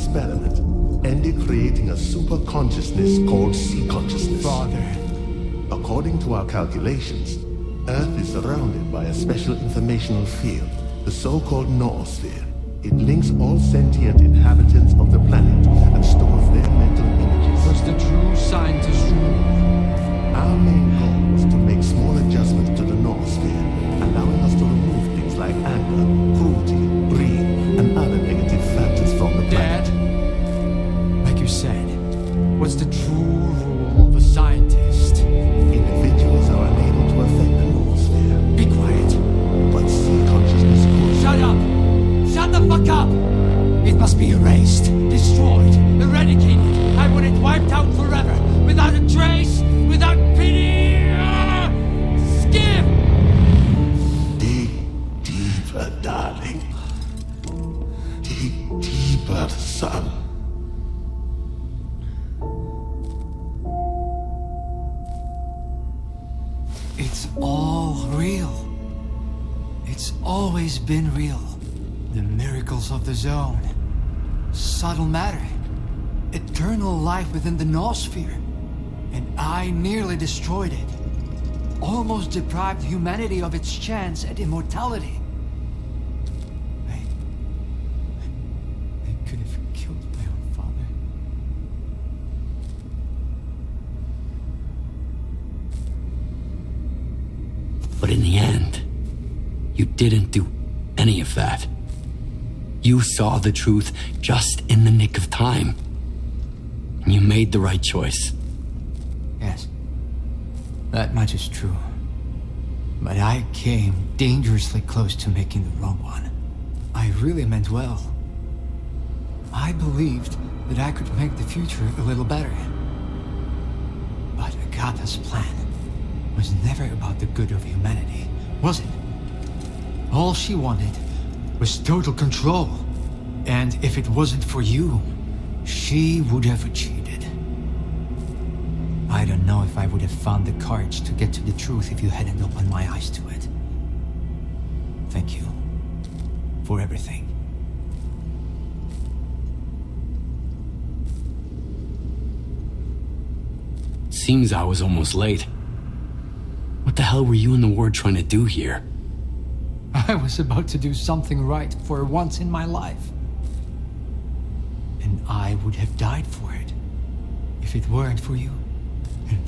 experiment ended creating a super consciousness called sea consciousness. Father. According to our calculations, Earth is surrounded by a special informational field, the so-called noosphere. It links all sentient inhabitants of the planet and stores their mental images. Was the true scientist rule? Our main goal was to make small adjustments to the noosphere, allowing us to remove things like anger, cruelty, greed, and other negative factors from the planet. Dad, like you said, what's the true rule of a scientist? Individuals are unable to affect the noosphere. Be quiet. But sea consciousness could. Shut up! Shut the fuck up! It must be erased, destroyed, eradicated. I want it wiped out forever, without a trace, without pity. Skip! Dig deeper, darling. Dig deeper, son. It's all real. It's always been real. The miracles of the zone. Subtle matter. Eternal life within the noosphere. And I nearly destroyed it. Almost deprived humanity of its chance at immortality. I could have killed my own father. But in the end, you didn't do any of that. You saw the truth just in the nick of time. And you made the right choice. Yes. That much is true. But I came dangerously close to making the wrong one. I really meant well. I believed that I could make the future a little better. But Agatha's plan was never about the good of humanity, was it? All she wanted was total control. And if it wasn't for you, she would have cheated. I don't know if I would have found the courage to get to the truth if you hadn't opened my eyes to it. Thank you for everything. Seems I was almost late. What the hell were you and the Ward trying to do here? I was about to do something right for once in my life. And I would have died for it if it weren't for you. And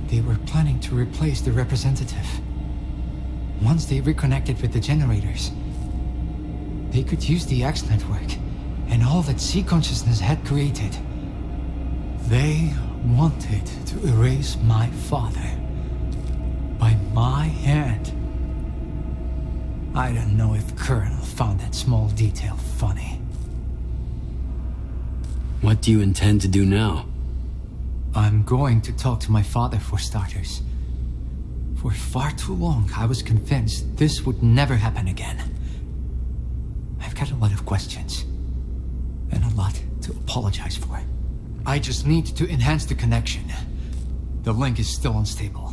they were planning to replace the representative. Once they reconnected with the generators, they could use the X network and all that sea consciousness had created. They wanted to erase my father by my hand. I don't know if Colonel found that small detail funny. What do you intend to do now? I'm going to talk to my father, for starters. For far too long, I was convinced this would never happen again. I've got a lot of questions, and a lot to apologize for. I just need to enhance the connection. The link is still unstable.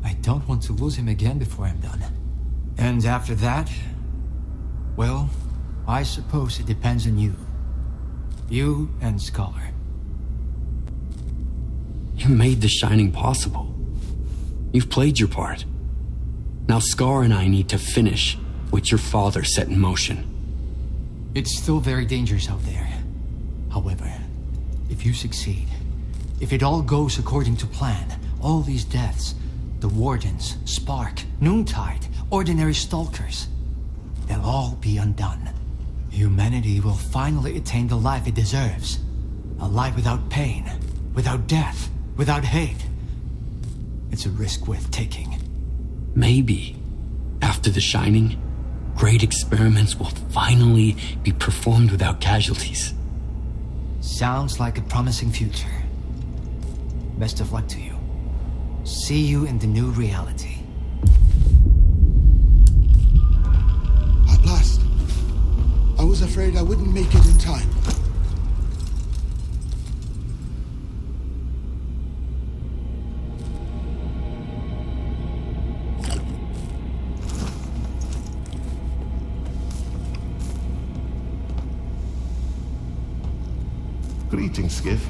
I don't want to lose him again before I'm done. And after that, well, I suppose it depends on you. You and Scholar. You made the Shining possible. You've played your part. Now Scar and I need to finish what your father set in motion. It's still very dangerous out there. However, if you succeed, if it all goes according to plan, all these deaths, the Wardens, Spark, Noontide, ordinary Stalkers, they'll all be undone. Humanity will finally attain the life it deserves. A life without pain, without death, without hate. It's a risk worth taking. Maybe, after the Shining, great experiments will finally be performed without casualties. Sounds like a promising future. Best of luck to you. See you in the new reality. At last. I was afraid I wouldn't make it in time. Greetings, Skiff.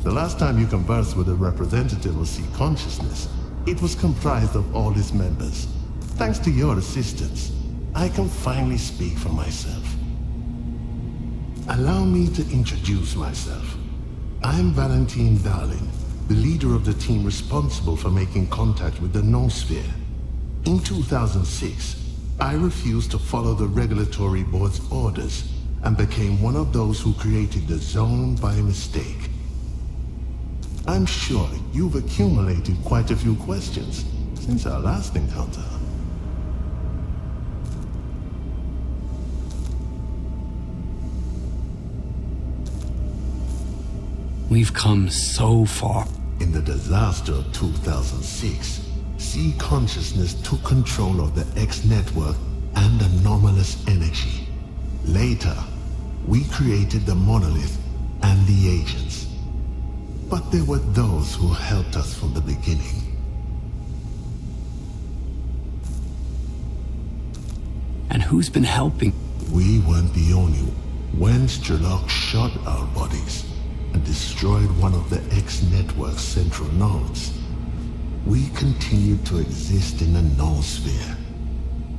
The last time you conversed with a representative of Sea Consciousness, it was comprised of all its members. Thanks to your assistance, I can finally speak for myself. Allow me to introduce myself. I'm Valentine Darling, the leader of the team responsible for making contact with the Noosphere. In 2006, I refused to follow the regulatory board's orders and became one of those who created the zone by mistake. I'm sure you've accumulated quite a few questions since our last encounter. We've come so far. In the disaster of 2006, Sea Consciousness took control of the X network and anomalous energy. Later, we created the monolith and the agents. But there were those who helped us from the beginning. And who's been helping? We weren't the only one. When Stalker shot our bodies and destroyed one of the X network's central nodes, we continued to exist in the Noosphere,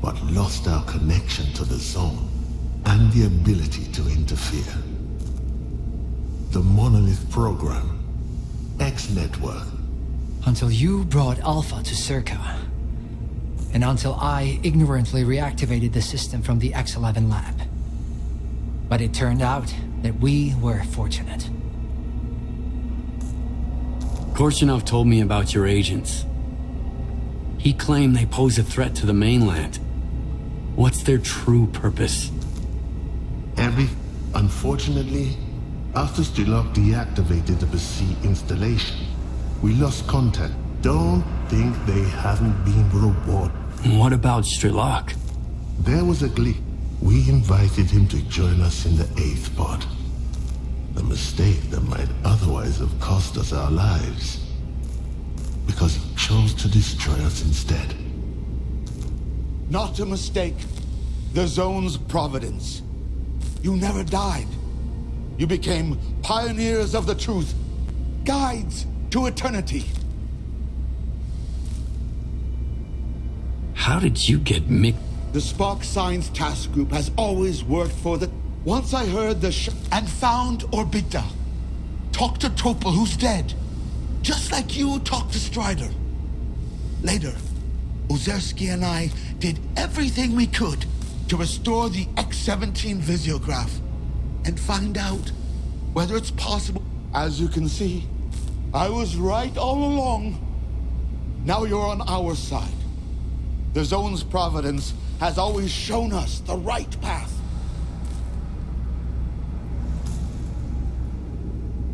but lost our connection to the zone and the ability to interfere. The monolith program, X network. Until you brought Alpha to Circa. And until I ignorantly reactivated the system from the X-11 lab. But it turned out that we were fortunate. Korshunov told me about your agents. He claimed they pose a threat to the mainland. What's their true purpose? Unfortunately, after Stalker deactivated the Sea installation, we lost contact. Don't think they haven't been rewarded. What about Stalker? There was a glitch. We invited him to join us in the 8th pod. A mistake that might otherwise have cost us our lives. Because he chose to destroy us instead. Not a mistake. The zone's providence. You never died. You became pioneers of the truth. Guides to eternity. How did you get mixed? The Spark Science Task Group has always worked for the... Once I heard the and found Orbita. Talked to Topol, who's dead. Just like you talked to Strider. Later, Ozerski and I did everything we could to restore the X-17 visiograph and find out whether it's possible. As you can see, I was right all along. Now you're on our side. The zone's providence has always shown us the right path.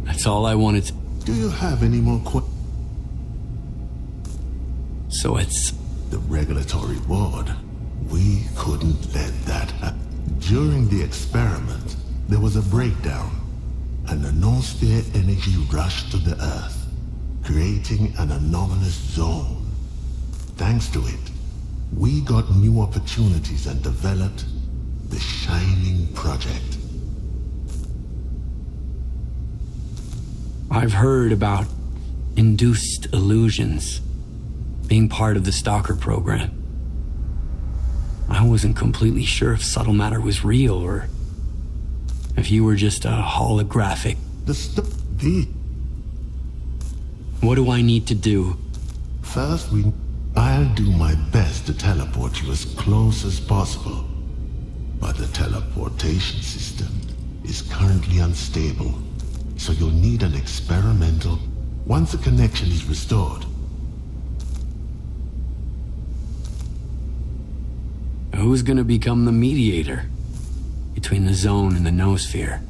That's all I wanted to... Do you have any more questions? So it's... The regulatory board. We couldn't let that happen. During the experiment, there was a breakdown, and the Noosphere energy rushed to the Earth, creating an anomalous zone. Thanks to it, we got new opportunities and developed the Shining Project. I've heard about induced illusions being part of the Stalker program. I wasn't completely sure if subtle matter was real or if you were just a holographic. What do I need to do? First, I'll do my best to teleport you as close as possible. But the teleportation system is currently unstable, so you'll need an experimental... Once the connection is restored. Who's gonna become the mediator between the zone and the Noosphere?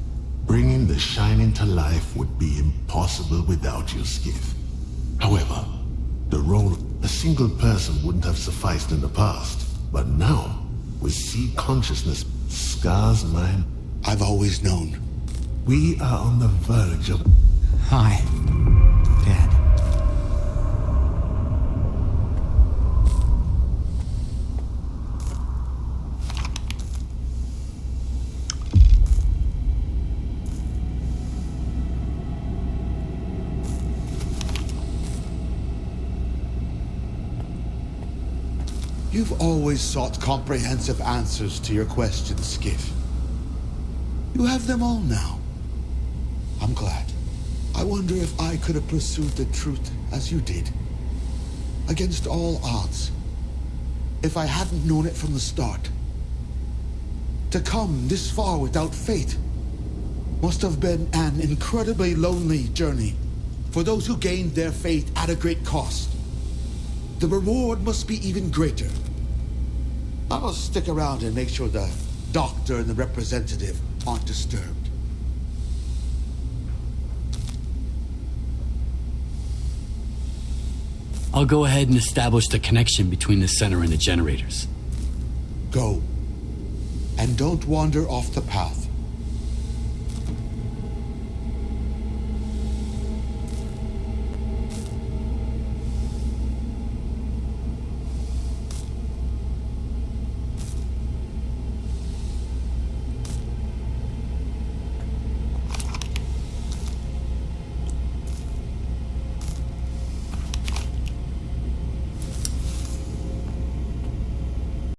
Bringing the Shining to life would be impossible without you, Skiff. However, the role of a single person wouldn't have sufficed in the past. But now, with Sea Consciousness, Scar's mind... I've always known. We are on the verge of... Hi, Dad. You've always sought comprehensive answers to your questions, Skiff. You have them all now. I'm glad. I wonder if I could have pursued the truth as you did. Against all odds. If I hadn't known it from the start. To come this far without fate must have been an incredibly lonely journey for those who gained their faith at a great cost. The reward must be even greater. I'll stick around and make sure the doctor and the representative aren't disturbed. I'll go ahead and establish the connection between the center and the generators. Go. And don't wander off the path.